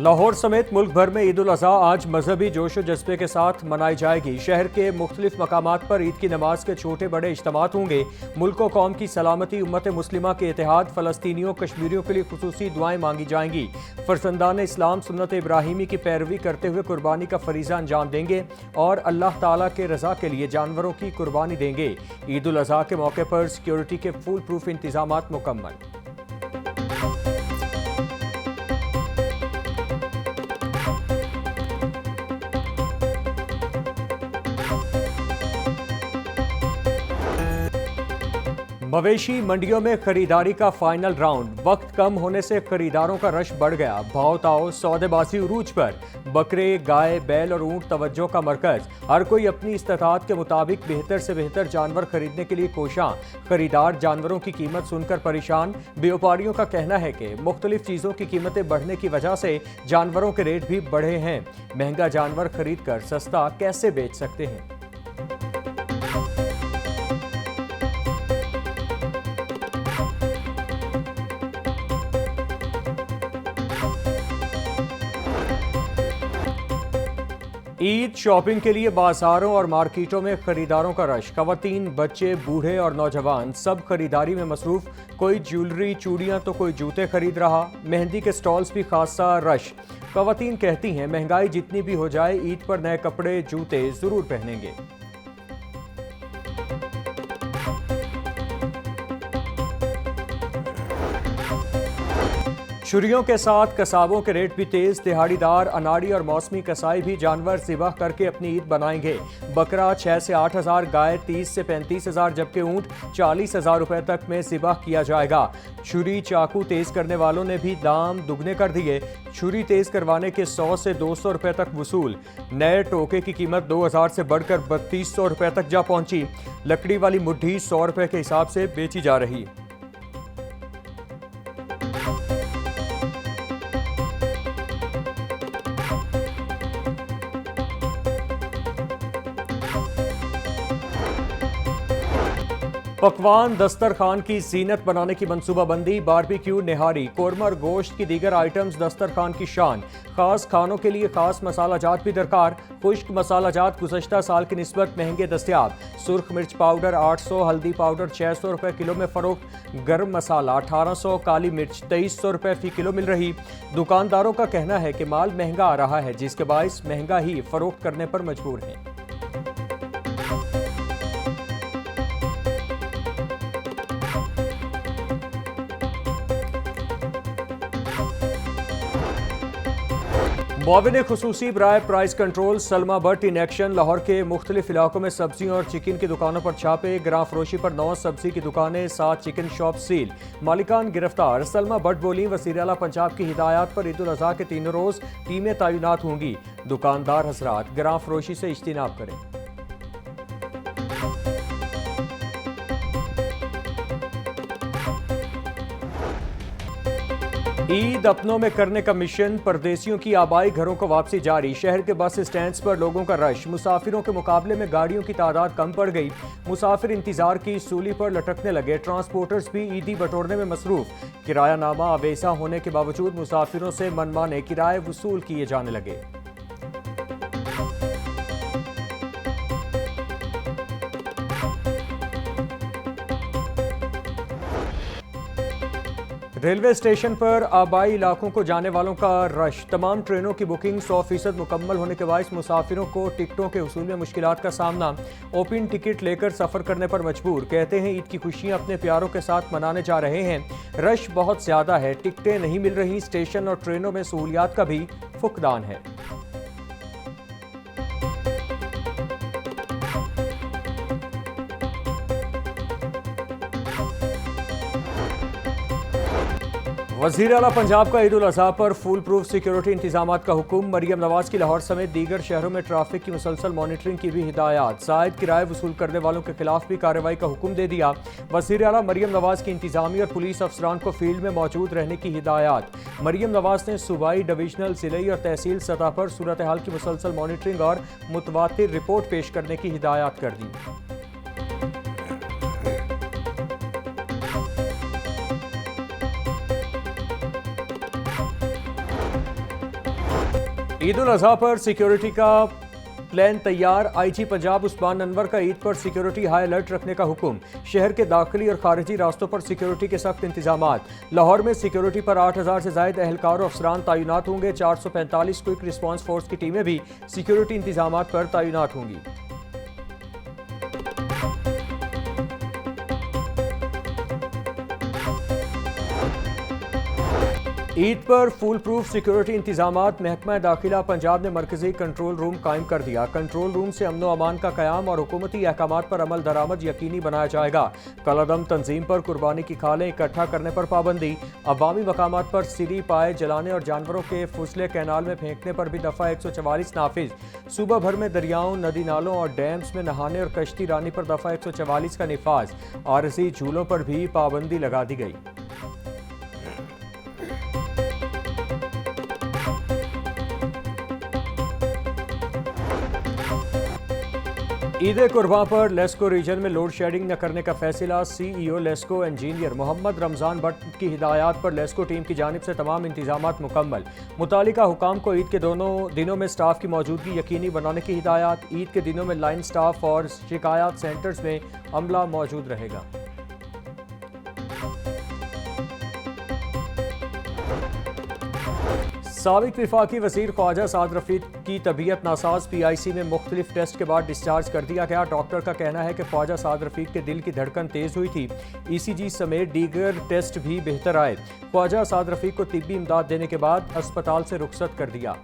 लाहौर समेत मुल्क भर में ईद उल अज़हा आज मजहबी जोश व जज्बे के साथ मनाई जाएगी। शहर के मुख्तलिफ मकामात पर ईद की नमाज के छोटे बड़े इज्तिमात होंगे। मुल्क व कौम की सलामती, उम्मत मुस्लिमा के इत्तेहाद, फ़लस्तीनियों कश्मीरियों के लिए खुसूसी दुआएं मांगी जाएंगी। फरजंदान इस्लाम सुन्नत इब्राहिमी की पैरवी करते हुए कुर्बानी का फरीज़ा अंजाम देंगे और अल्लाह ताला के रज़ा के लिए जानवरों की कुर्बानी देंगे। ईद उल अज़हा के मौके पर सिक्योरिटी के फुल प्रूफ इंतजामात मुकम्मल। मवेशी मंडियों में खरीदारी का फाइनल राउंड। वक्त कम होने से खरीदारों का रश बढ़ गया। भाव ताव सौदेबाजी उरूज पर। बकरे, गाय, बैल और ऊंट तवज्जो का मरकज। हर कोई अपनी इस्तात के मुताबिक बेहतर से बेहतर जानवर खरीदने के लिए कोशां। खरीदार जानवरों की कीमत सुनकर परेशान। व्यापारियों का कहना है कि मुख्तलिफ चीज़ों की कीमतें बढ़ने की वजह से जानवरों के रेट भी बढ़े हैं। महंगा जानवर खरीद कर सस्ता कैसे बेच सकते हैं। ईद शॉपिंग के लिए बाजारों और मार्केटों में खरीदारों का रश। खवातीन, बच्चे, बूढ़े और नौजवान सब खरीदारी में मसरूफ। कोई ज्वेलरी, चूड़ियां तो कोई जूते खरीद रहा। मेहंदी के स्टॉल्स भी खासा रश। खवातीन कहती हैं महंगाई जितनी भी हो जाए ईद पर नए कपड़े, जूते जरूर पहनेंगे। छुरियों के साथ कसाबों के रेट भी तेज। दिहाड़ीदार, अनाड़ी और मौसमी कसाई भी जानवर ज़िबह करके अपनी ईद बनाएंगे। बकरा 6 से 8 हज़ार, गाय 30 से 35 हज़ार, जबकि ऊंट 40 हज़ार रुपए तक में ज़िबह किया जाएगा। छुरी चाकू तेज करने वालों ने भी दाम दुगने कर दिए। छुरी तेज करवाने के 100 से 200 रुपए तक वसूल। नए टोके की कीमत 2000 से बढ़कर 3200 रुपए तक जा पहुंची। लकड़ी वाली मुट्ठी 100 रुपए के हिसाब से बेची जा रही। पकवान दस्तरखान की जीनत बनाने की मंसूबाबंदी। बारबेक्यू, निहारी, कोरमा और गोश्त की दीगर आइटम्स दस्तरखान की शान। खास खानों के लिए खास मसाला जात भी दरकार। खुश्क मसाला जात गुज़श्ता साल की निस्बत महंगे दस्तयाब। सुर्ख मिर्च पाउडर 800, हल्दी पाउडर 600 रुपए किलो में फ़रोख्त। गर्म मसाला 1800, काली मिर्च 2300 रुपए फी किलो मिल रही। दुकानदारों का कहना है कि माल महंगा आ रहा है, जिसके बायस महंगा ही फ़रोख्त करने पर मजबूर हैं। मुआविन खुसूसी बराए price control Salma Bhatt in action. Lahore के मुख्तलिफ इलाकों में सब्जियों और चिकन की दुकानों पर छापे। ग्राम फरोशी पर 9 सब्जी की दुकानें, 7 चिकन शॉप सील। मालिकान गिरफ्तार। सलमा भट्ट बोली वज़ीर आला पंजाब की हिदायत पर ईद उल अज़हा के तीनों रोज़ टीमें तैनात होंगी। दुकानदार हजरात ग्राम फरोशी से इज्तिनाब करें। ईद अपनों में करने का मिशन। परदेसियों की आबाई घरों को वापसी जारी। शहर के बस स्टैंड्स पर लोगों का रश। मुसाफिरों के मुकाबले में गाड़ियों की तादाद कम पड़ गई। मुसाफिर इंतजार की सूली पर लटकने लगे। ट्रांसपोर्टर्स भी ईदी बटोरने में मसरूफ। किरायानामा अवेसा होने के बावजूद मुसाफिरों से मनमाने किराए वसूल किए जाने लगे। रेलवे स्टेशन पर आबाई इलाकों को जाने वालों का रश। तमाम ट्रेनों की बुकिंग 100% मुकम्मल होने के बायस मुसाफिरों को टिकटों के हुसूल में मुश्किलात का सामना। ओपन टिकट लेकर सफ़र करने पर मजबूर। कहते हैं ईद की खुशियां अपने प्यारों के साथ मनाने जा रहे हैं। रश बहुत ज़्यादा है, टिकटें नहीं मिल रही। स्टेशन और ट्रेनों में सहूलियात का भी फुकदान है। वज़ीर आला पंजाब का ईद उल अज़हा पर फुल प्रूफ सिक्योरिटी इंतजामात का हुक्म। मरियम नवाज की लाहौर समेत दीगर शहरों में ट्रैफिक की मुसलसल मॉनिटरिंग की भी हिदायत। जायद किराए वसूल करने वालों के खिलाफ भी कार्रवाई का हुक्म दे दिया। वज़ीर आला मरियम नवाज की इंतजामी और पुलिस अफसरान को फील्ड में मौजूद रहने की हिदायत। मरियम नवाज ने सूबाई, डिवीजनल, जिले और तहसील सतह पर सूरत हाल की मुसलसल मॉनिटरिंग और मुतवातिर रिपोर्ट पेश करने की हिदायत कर दी। ईद उल अजहा पर सिक्योरिटी का प्लान तैयार। आईजी पंजाब उस्मान अनवर का ईद पर सिक्योरिटी हाई अलर्ट रखने का हुक्म। शहर के दाखिली और खारिजी रास्तों पर सिक्योरिटी के सख्त इंतजामात। लाहौर में सिक्योरिटी पर 8,000 से ज्यादा एहलकार और अफसरान तैनात होंगे। 445 क्विक रिस्पांस फोर्स की टीमें भी सिक्योरिटी इंतजामात पर तैनात होंगी। ईद पर फुल प्रूफ सिक्योरिटी इंतजामात। महकमा दाखिला पंजाब ने मरकजी कंट्रोल रूम कायम कर दिया। कंट्रोल रूम से अमन व अमान का कयाम और हुकूमती अहकामात पर अमल दरामद यकीनी बनाया जाएगा। कलादम तंजीम पर कुर्बानी की खालें इकट्ठा करने पर पाबंदी। अवामी मकामात पर सिरी पाए जलाने और जानवरों के फुसले कैनाल में फेंकने पर भी दफ़ा 144 नाफिज। सूबा भर में दरियाओं, नदी नालों और डैम्स में नहाने और कश्ती रानी पर दफ़ा 144 का निफाज। आरजी झूलों पर भी पाबंदी लगा दी गई। ईद कुर्बान पर लेस्को रीजन में लोड शेडिंग न करने का फैसला। सीईओ लेस्को इंजीनियर मोहम्मद रमजान भट्ट की हिदायत पर लेस्को टीम की जानिब से तमाम इंतजामात मुकम्मल। मुतालिका हुकाम को ईद के दोनों दिनों में स्टाफ की मौजूदगी यकीनी बनाने की हिदायत। ईद के दिनों में लाइन स्टाफ और शिकायत सेंटर्स में अमला मौजूद रहेगा। साबिक विफाकी वज़ीर ख्वाजा साद रफ़ीक की तबीयत नासाज। PIC में मुख्तलिफ टेस्ट के बाद डिस्चार्ज कर दिया गया। डॉक्टर का कहना है कि ख्वाजा साद रफ़ीक के दिल की धड़कन तेज़ हुई थी। ECG समेत दीगर टेस्ट भी बेहतर आए। ख्वाजा साद रफ़ीक को तिब्बी इमदाद देने के बाद अस्पताल से रुखसत कर दिया।